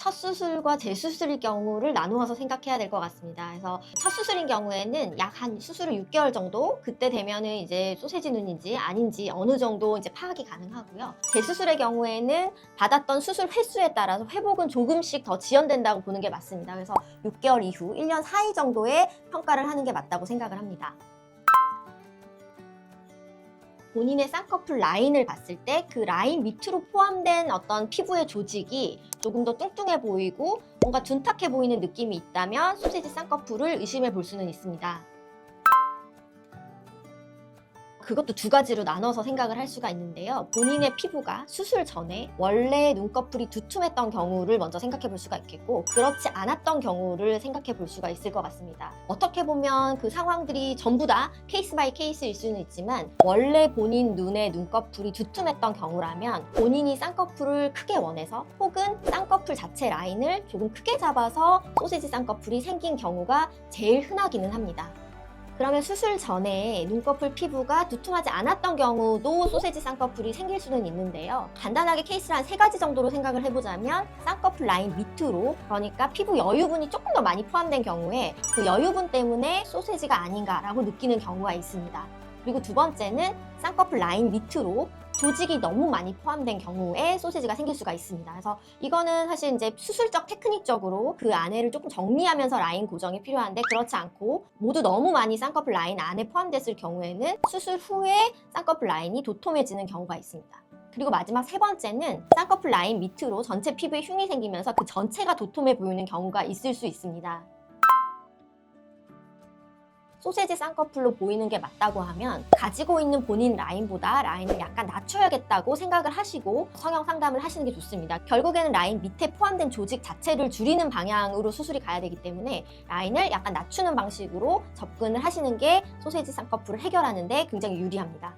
첫 수술과 재수술의 경우를 나누어서 생각해야 될 것 같습니다. 그래서 첫 수술인 경우에는 약 한 수술 후 6개월 정도, 그때 되면은 이제 소세지 눈인지 아닌지 어느 정도 이제 파악이 가능하고요. 재수술의 경우에는 받았던 수술 횟수에 따라서 회복은 조금씩 더 지연된다고 보는 게 맞습니다. 그래서 6개월 이후 1년 사이 정도의 평가를 하는 게 맞다고 생각을 합니다. 본인의 쌍꺼풀 라인을 봤을 때 그 라인 밑으로 포함된 어떤 피부의 조직이 조금 더 뚱뚱해 보이고 뭔가 둔탁해 보이는 느낌이 있다면 소세지 쌍꺼풀을 의심해 볼 수는 있습니다. 그것도 두 가지로 나눠서 생각을 할 수가 있는데요. 본인의 피부가 수술 전에 원래 눈꺼풀이 두툼했던 경우를 먼저 생각해 볼 수가 있겠고, 그렇지 않았던 경우를 생각해 볼 수가 있을 것 같습니다. 어떻게 보면 그 상황들이 전부 다 케이스 바이 케이스일 수는 있지만, 원래 본인 눈의 눈꺼풀이 두툼했던 경우라면 본인이 쌍꺼풀을 크게 원해서, 혹은 쌍꺼풀 자체 라인을 조금 크게 잡아서 소세지 쌍꺼풀이 생긴 경우가 제일 흔하기는 합니다. 그러면 수술 전에 눈꺼풀 피부가 두툼하지 않았던 경우도 소세지 쌍꺼풀이 생길 수는 있는데요. 간단하게 케이스를 한 3가지 정도로 생각을 해보자면, 쌍꺼풀 라인 밑으로, 그러니까 피부 여유분이 조금 더 많이 포함된 경우에 그 여유분 때문에 소세지가 아닌가라고 느끼는 경우가 있습니다. 그리고 두 번째는 쌍꺼풀 라인 밑으로 조직이 너무 많이 포함된 경우에 소세지가 생길 수가 있습니다. 그래서 이거는 사실 이제 수술적 테크닉적으로 그 안에를 조금 정리하면서 라인 고정이 필요한데, 그렇지 않고 모두 너무 많이 쌍꺼풀 라인 안에 포함됐을 경우에는 수술 후에 쌍꺼풀 라인이 도톰해지는 경우가 있습니다. 그리고 마지막 3번째는 쌍꺼풀 라인 밑으로 전체 피부에 흉이 생기면서 그 전체가 도톰해 보이는 경우가 있을 수 있습니다. 소세지 쌍꺼풀로 보이는 게 맞다고 하면, 가지고 있는 본인 라인보다 라인을 약간 낮춰야겠다고 생각을 하시고 성형 상담을 하시는 게 좋습니다. 결국에는 라인 밑에 포함된 조직 자체를 줄이는 방향으로 수술이 가야 되기 때문에 라인을 약간 낮추는 방식으로 접근을 하시는 게 소세지 쌍꺼풀을 해결하는 데 굉장히 유리합니다.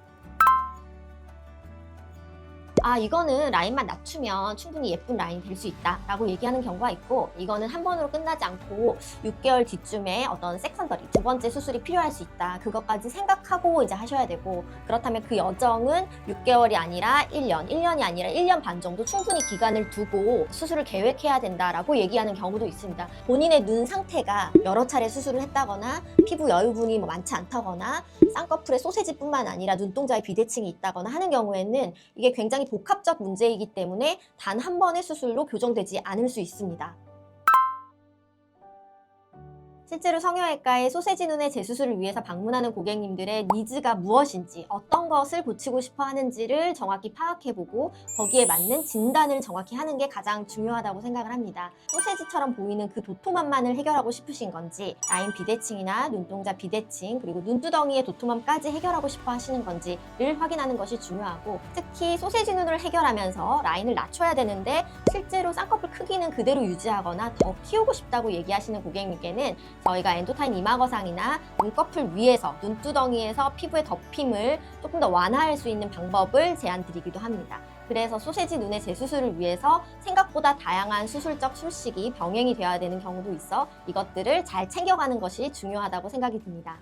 이거는 라인만 낮추면 충분히 예쁜 라인이 될 수 있다 라고 얘기하는 경우가 있고, 이거는 한 번으로 끝나지 않고 6개월 뒤쯤에 어떤 세컨더리, 두 번째 수술이 필요할 수 있다, 그것까지 생각하고 이제 하셔야 되고, 그렇다면 그 여정은 6개월이 아니라 1년이 아니라 1년 반 정도 충분히 기간을 두고 수술을 계획해야 된다라고 얘기하는 경우도 있습니다. 본인의 눈 상태가 여러 차례 수술을 했다거나 피부 여유분이 많지 않다거나 쌍꺼풀에 소세지뿐만 아니라 눈동자에 비대칭이 있다거나 하는 경우에는 이게 굉장히 복합적 문제이기 때문에 단 한 번의 수술로 교정되지 않을 수 있습니다. 실제로 성형외과에 소세지 눈의 재수술을 위해서 방문하는 고객님들의 니즈가 무엇인지, 어떤 것을 고치고 싶어 하는지를 정확히 파악해보고 거기에 맞는 진단을 정확히 하는 게 가장 중요하다고 생각을 합니다. 소세지처럼 보이는 그 도톰함만을 해결하고 싶으신 건지, 라인 비대칭이나 눈동자 비대칭, 그리고 눈두덩이의 도톰함까지 해결하고 싶어 하시는 건지를 확인하는 것이 중요하고, 특히 소세지 눈을 해결하면서 라인을 낮춰야 되는데 실제로 쌍꺼풀 크기는 그대로 유지하거나 더 키우고 싶다고 얘기하시는 고객님께는 저희가 엔도타인 이마거상이나 눈꺼풀 위에서, 눈두덩이에서 피부의 덮임을 조금 더 완화할 수 있는 방법을 제안드리기도 합니다. 그래서 소세지 눈의 재수술을 위해서 생각보다 다양한 수술적 술식이 병행이 되어야 되는 경우도 있어 이것들을 잘 챙겨가는 것이 중요하다고 생각이 듭니다.